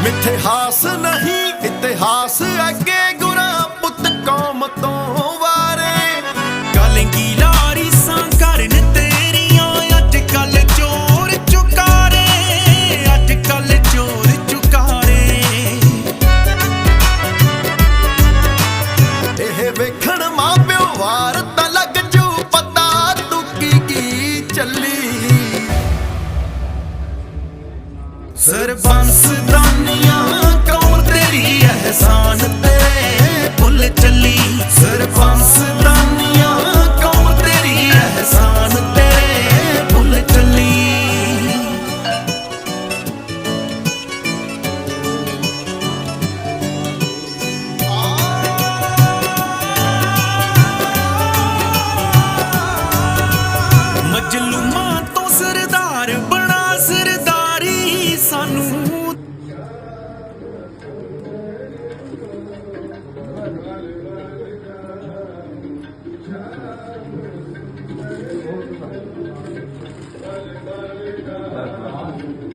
ਮਿਥਿਹਾਸ ਨਹੀਂ ਇਤਿਹਾਸ ਅੱਗੇ ਗੁਰਾਂ ਪੁੱਤ ਕੌਮ ਤੋਂ ਵਾਰੇ। ਕਲਗੀ ਲਾਰੀ ਸਾਂ ਕਰਨ ਤੇਰੀਆਂ ਅੱਜ ਕੱਲ ਚੋਰ ਚੁਕਾਰੇ, ਅੱਜ ਕੱਲ ਚੋਰ ਚੁਕਾਰੇ। ਇਹ ਵੇਖਣ ਮਾਂ ਪਿਓ ਵਾਰ ਤਾਂ ਲੱਗ ਜੂ ਪਤਾ ਤੂੰ ਕੀ ਚੱਲੀ। ਸਰਬੰਸ ਦਾਨੀਆਂ ਕੌਣ ਤੇਰੀ ਅਹਿਸਾਨ